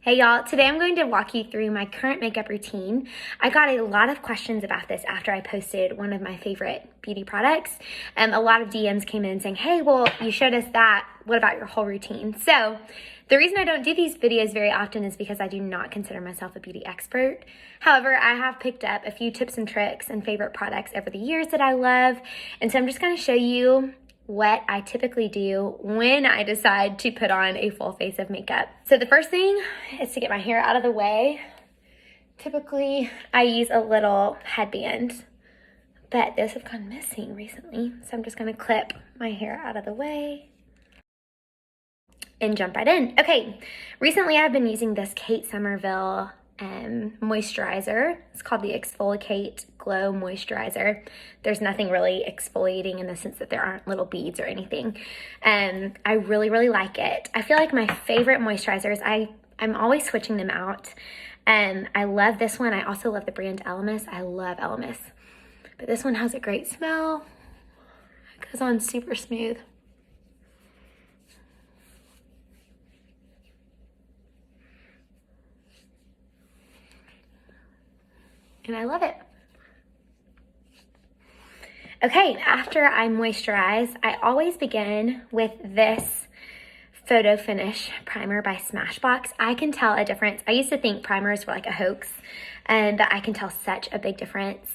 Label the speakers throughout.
Speaker 1: Hey y'all, today I'm going to walk you through my current makeup routine. I got a lot of questions about this after I posted one of my favorite beauty products. A lot of DMs came in saying, hey, well, you showed us that. What about your whole routine? So the reason I don't do these videos very often is because I do not consider myself a beauty expert. However, I have picked up a few tips and tricks and favorite products over the years that I love. And so I'm just going to show you what I typically do when I decide to put on a full face of makeup. So the first thing is to get my hair out of the way. Typically, I use a little headband, but those have gone missing recently. So I'm just gonna clip my hair out of the way and jump right in. Okay, recently I've been using this Kate Somerville moisturizer. It's called the Exfoliate Glow Moisturizer. There's nothing really exfoliating in the sense that there aren't little beads or anything. I really like it. I feel like my favorite moisturizers, I'm always switching them out. I love this one. I also love the brand Elemis. I love Elemis. But this one has a great smell. It goes on super smooth. And I love it. Okay, after I moisturize, I always begin with this Photo Finish Primer by Smashbox. I can tell a difference. I used to think primers were like a hoax, but I can tell such a big difference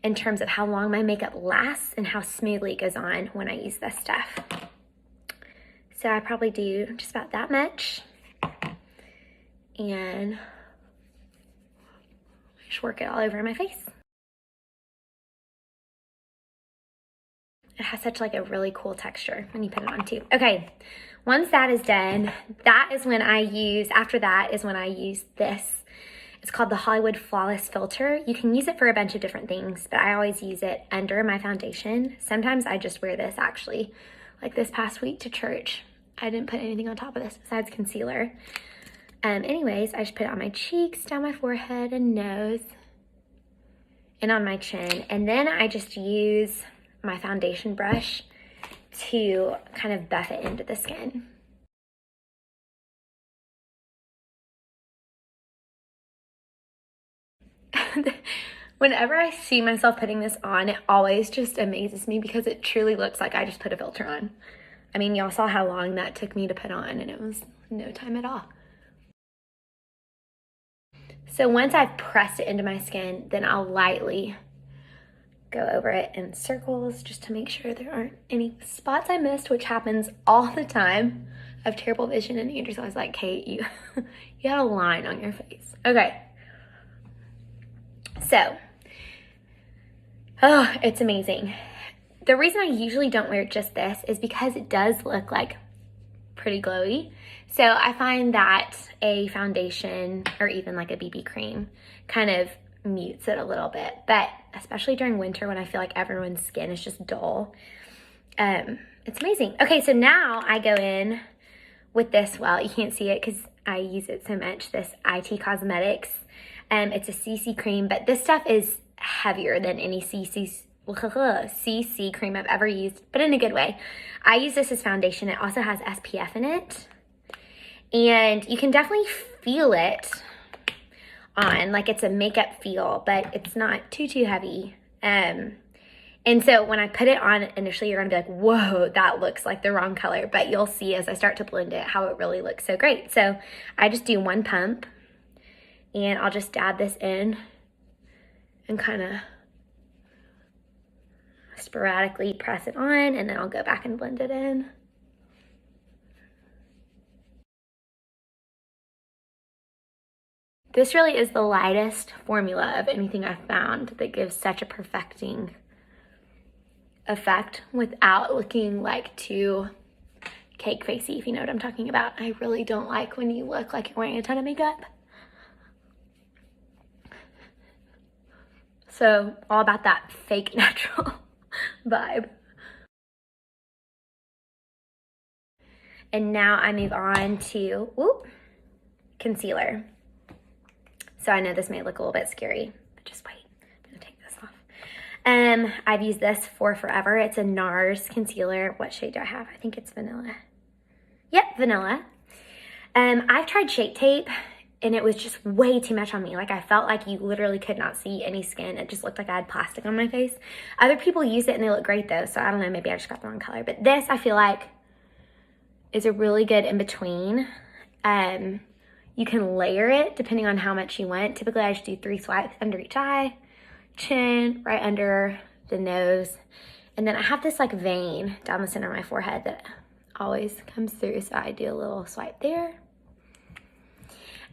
Speaker 1: in terms of how long my makeup lasts and how smoothly it goes on when I use this stuff. So I probably do just about that much. And just work it all over my face. It has such like a really cool texture when you put it on too. Okay, once that is done, after that is when I use this. It's called the Hollywood Flawless Filter. You can use it for a bunch of different things, but I always use it under my foundation. Sometimes I just wear this actually, like this past week to church. I didn't put anything on top of this besides concealer. Anyways, I just put it on my cheeks, down my forehead and nose, and on my chin. And then I just use my foundation brush to kind of buff it into the skin. Whenever I see myself putting this on, it always just amazes me because it truly looks like I just put a filter on. I mean, y'all saw how long that took me to put on, and it was no time at all. So once I've pressed it into my skin, then I'll lightly go over it in circles just to make sure there aren't any spots I missed, which happens all the time. I have terrible vision, and Andrew's always like, Kate, you have a line on your face. Okay. So, oh, it's amazing. The reason I usually don't wear just this is because it does look like pretty glowy. So I find that a foundation or even like a BB cream kind of mutes it a little bit, but especially during winter when I feel like everyone's skin is just dull, it's amazing. Okay, so now I go in with this, well, you can't see it because I use it so much, this IT Cosmetics. It's a CC cream, but this stuff is heavier than any CC cream I've ever used, but in a good way. I use this as foundation. It also has SPF in it, and you can definitely feel it on, like it's a makeup feel, but it's not too heavy. And so when I put it on initially, you're gonna be like, whoa, that looks like the wrong color, but you'll see as I start to blend it how it really looks so great. So I just do one pump, and I'll just dab this in and kind of sporadically press it on, and then I'll go back and blend it in. This really is the lightest formula of anything I've found that gives such a perfecting effect without looking like too cake facey, if you know what I'm talking about. I really don't like when you look like you're wearing a ton of makeup. So all about that fake natural vibe. And now I move on to concealer. So I know this may look a little bit scary, but just wait. I'm gonna take this off. I've used this for forever. It's a NARS concealer. What shade do I have? I think it's vanilla. Yep, vanilla. I've tried Shape Tape. and it was just way too much on me. Like I felt like you literally could not see any skin. It just looked like I had plastic on my face. Other people use it and they look great though. So I don't know, maybe I just got the wrong color. But this I feel like is a really good in between. You can layer it depending on how much you want. Typically I just do 3 swipes under each eye, chin, right under the nose. And then I have this like vein down the center of my forehead that always comes through. So I do a little swipe there.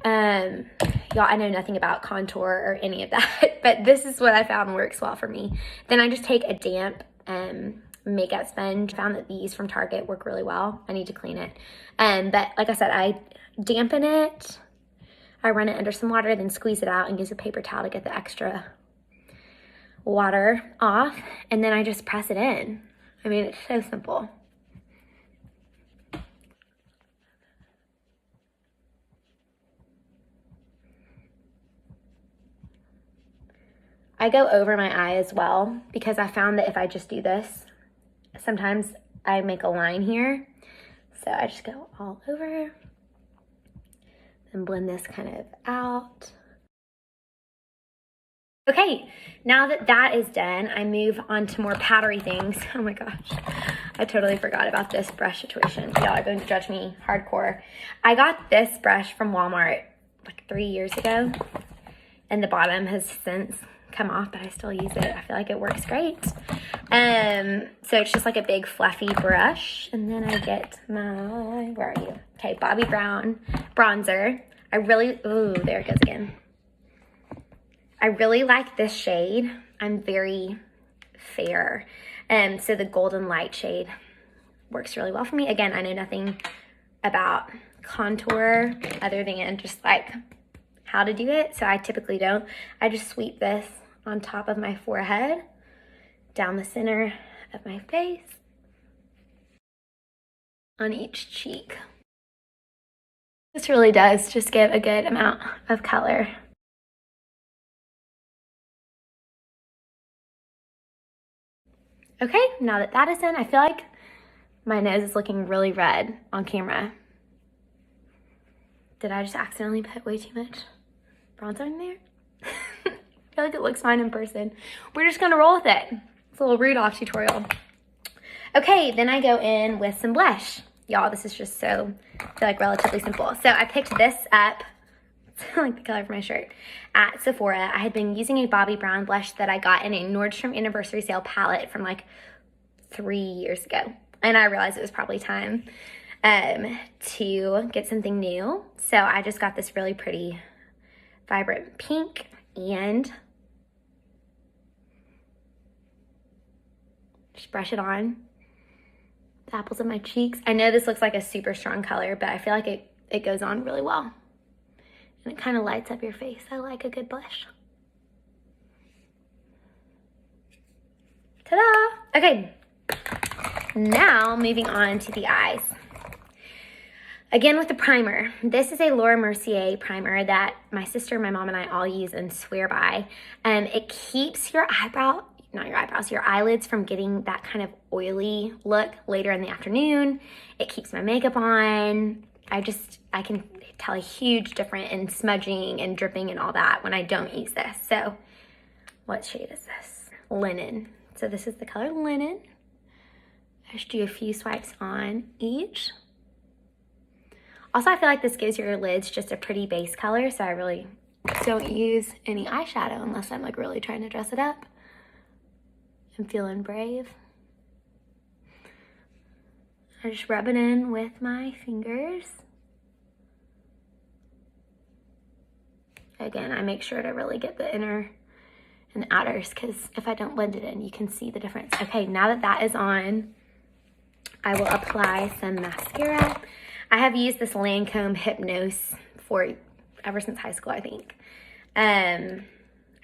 Speaker 1: Y'all, I know nothing about contour or any of that, but this is what I found works well for me. Then I just take a damp makeup sponge. I found that these from Target work really well. I need to clean it. But like I said, I dampen it. I run it under some water, then squeeze it out and use a paper towel to get the extra water off. And then I just press it in. I mean, it's so simple. I go over my eye as well because I found that if I just do this, sometimes I make a line here. So I just go all over and blend this kind of out. Okay, now that that is done, I move on to more powdery things. Oh my gosh, I totally forgot about this brush situation. Y'all are going to judge me hardcore. I got this brush from Walmart like 3 years ago, and the bottom has since come off, but I still use it. I feel like it works great. So it's just like a big fluffy brush, and then I get my, where are you? Okay, Bobbi Brown bronzer. I really, ooh, there it goes again. I really like this shade. I'm very fair. So the golden light shade works really well for me. Again, I know nothing about contour other than just like how to do it. So I typically don't. I just sweep this on top of my forehead, down the center of my face, on each cheek. This really does just give a good amount of color. Okay, now that that is done, I feel like my nose is looking really red on camera. Did I just accidentally put way too much bronzer in there? I feel like it looks fine in person. We're just gonna roll with it. It's a little Rudolph tutorial. Okay, then I go in with some blush. Y'all, this is just so, I feel like relatively simple. So I picked this up, I like the color of my shirt, at Sephora. I had been using a Bobbi Brown blush that I got in a Nordstrom anniversary sale palette from like 3 years ago. And I realized it was probably time to get something new. So I just got this really pretty, vibrant pink, and just brush it on the apples of my cheeks. I know this looks like a super strong color, but I feel like it goes on really well. And it kind of lights up your face. I like a good blush. Ta-da! Okay, now moving on to the eyes. Again with the primer. This is a Laura Mercier primer that my sister, my mom, and I all use and swear by. It keeps your your eyelids from getting that kind of oily look later in the afternoon. It keeps my makeup on. I can tell a huge difference in smudging and dripping and all that when I don't use this. So what shade is this? Linen. So this is the color Linen. I just do a few swipes on each. Also, I feel like this gives your lids just a pretty base color, so I really don't use any eyeshadow unless I'm like really trying to dress it up. I'm feeling brave. I just rub it in with my fingers. Again, I make sure to really get the inner and outers, because if I don't blend it in, you can see the difference. Okay, now that that is on, I will apply some mascara. I have used this Lancome Hypnose for ever since high school, I think. I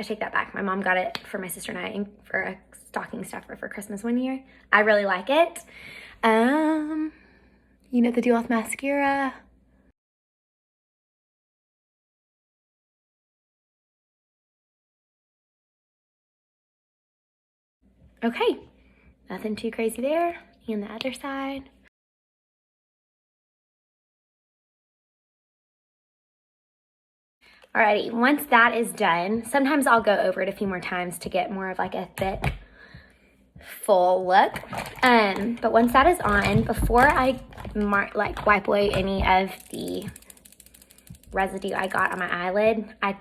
Speaker 1: take that back. My mom got it for my sister and I for a stocking stuffer for Christmas one year. I really like it. You know the deal with mascara. Okay, nothing too crazy there. And the other side. Alrighty, once that is done, sometimes I'll go over it a few more times to get more of like a thick, full look. But once that is on, before I wipe away any of the residue I got on my eyelid, I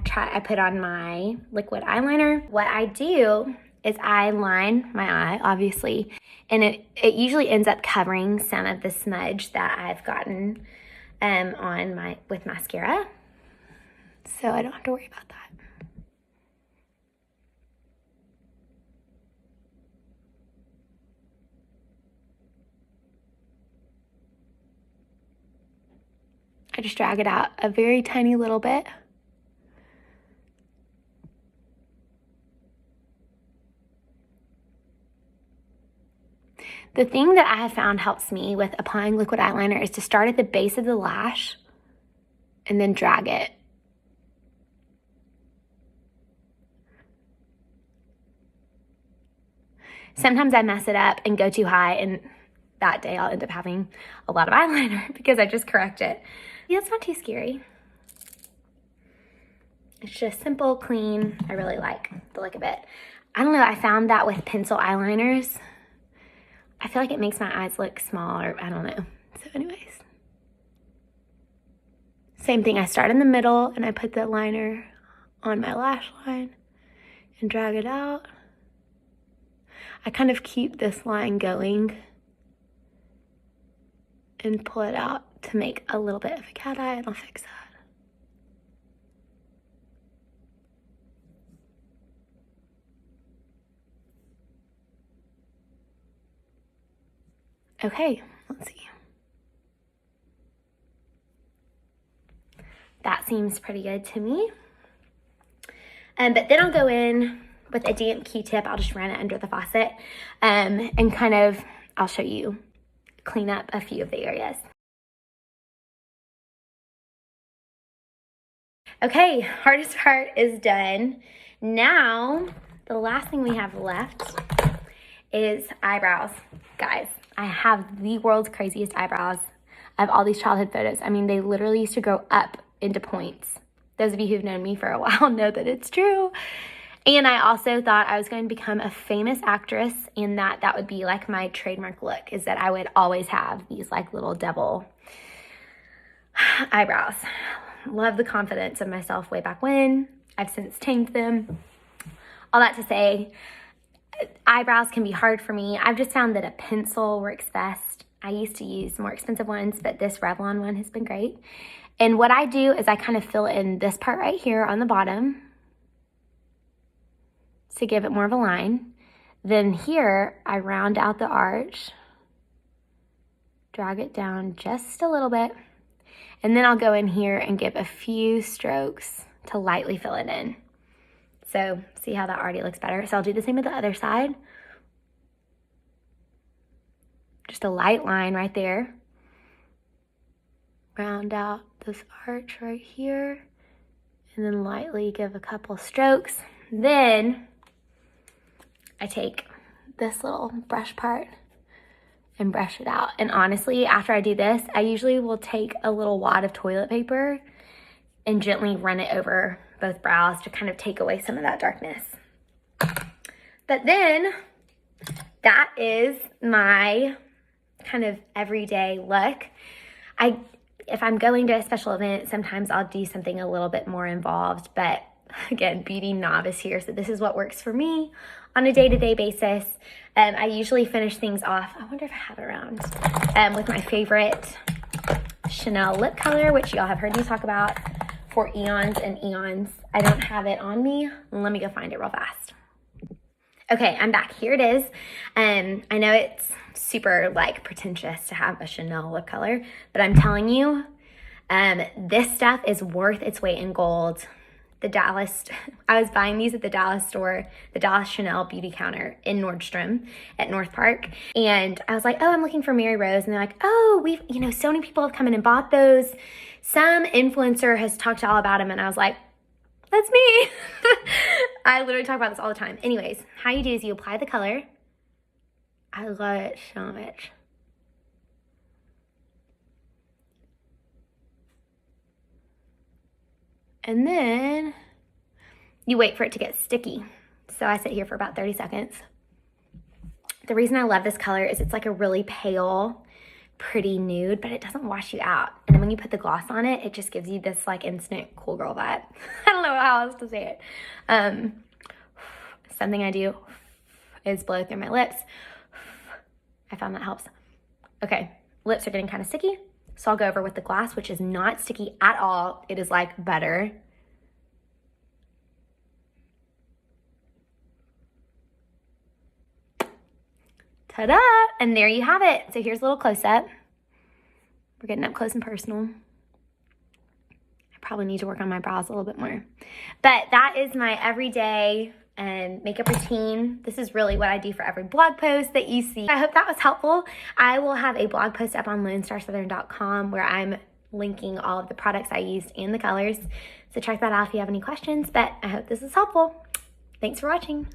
Speaker 1: put on my liquid eyeliner. What I do is I line my eye, obviously, and it usually ends up covering some of the smudge that I've gotten with mascara. So I don't have to worry about that. I just drag it out a very tiny little bit. The thing that I have found helps me with applying liquid eyeliner is to start at the base of the lash and then drag it. Sometimes I mess it up and go too high, and that day I'll end up having a lot of eyeliner because I just correct it. Yeah, it's not too scary. It's just simple, clean. I really like the look of it. I don't know, I found that with pencil eyeliners, I feel like it makes my eyes look smaller. I don't know. So anyways. Same thing, I start in the middle and I put the liner on my lash line and drag it out. I kind of keep this line going and pull it out to make a little bit of a cat eye, and I'll fix that. Okay, let's see. That seems pretty good to me. But then I'll go in with a damp Q-tip. I'll just run it under the faucet and kind of, I'll show you, clean up a few of the areas. Okay, hardest part is done. Now, the last thing we have left is eyebrows. Guys, I have the world's craziest eyebrows. I have all these childhood photos. I mean, they literally used to grow up into points. Those of you who've known me for a while know that it's true. And I also thought I was going to become a famous actress, and that would be like my trademark look, is that I would always have these like little devil eyebrows. Love the confidence of myself way back when. I've since tamed them. All that to say, eyebrows can be hard for me. I've just found that a pencil works best. I used to use more expensive ones, but this Revlon one has been great. And what I do is I kind of fill in this part right here on the bottom to give it more of a line. Then here, I round out the arch, drag it down just a little bit, and then I'll go in here and give a few strokes to lightly fill it in. So see how that already looks better? So I'll do the same with the other side. Just a light line right there. Round out this arch right here, and then lightly give a couple strokes. Then I take this little brush part and brush it out. And honestly, after I do this, I usually will take a little wad of toilet paper and gently run it over both brows to kind of take away some of that darkness. But then that is my kind of everyday look. If I'm going to a special event, sometimes I'll do something a little bit more involved, but again, beauty novice here, so this is what works for me on a day-to-day basis. I usually finish things off, I wonder if I have it around, with my favorite Chanel lip color, which y'all have heard me talk about for eons and eons. I don't have it on me. Let me go find it real fast. Okay, I'm back. Here it is. I know it's super like pretentious to have a Chanel lip color, but I'm telling you, this stuff is worth its weight in gold. I was buying these at the Dallas store, the Dallas Chanel beauty counter in Nordstrom at North Park. And I was like, oh, I'm looking for Mary Rose. And they're like, oh, so many people have come in and bought those. Some influencer has talked all about them. And I was like, that's me. I literally talk about this all the time. Anyways, how you do is you apply the color. I love it so much. And then you wait for it to get sticky. So I sit here for about 30 seconds. The reason I love this color is it's like a really pale, pretty nude, but it doesn't wash you out. And then when you put the gloss on it, it just gives you this like instant cool girl vibe. I don't know how else to say it. Something I do is blow through my lips. I found that helps. Okay, lips are getting kind of sticky. So I'll go over with the gloss, which is not sticky at all. It is like butter. Ta-da! And there you have it. So here's a little close-up. We're getting up close and personal. I probably need to work on my brows a little bit more. But that is my everyday and makeup routine. This is really what I do for every blog post that you see. I hope that was helpful. I will have a blog post up on LoneStarSouthern.com where I'm linking all of the products I used and the colors. So check that out if you have any questions, but I hope this is helpful. Thanks for watching.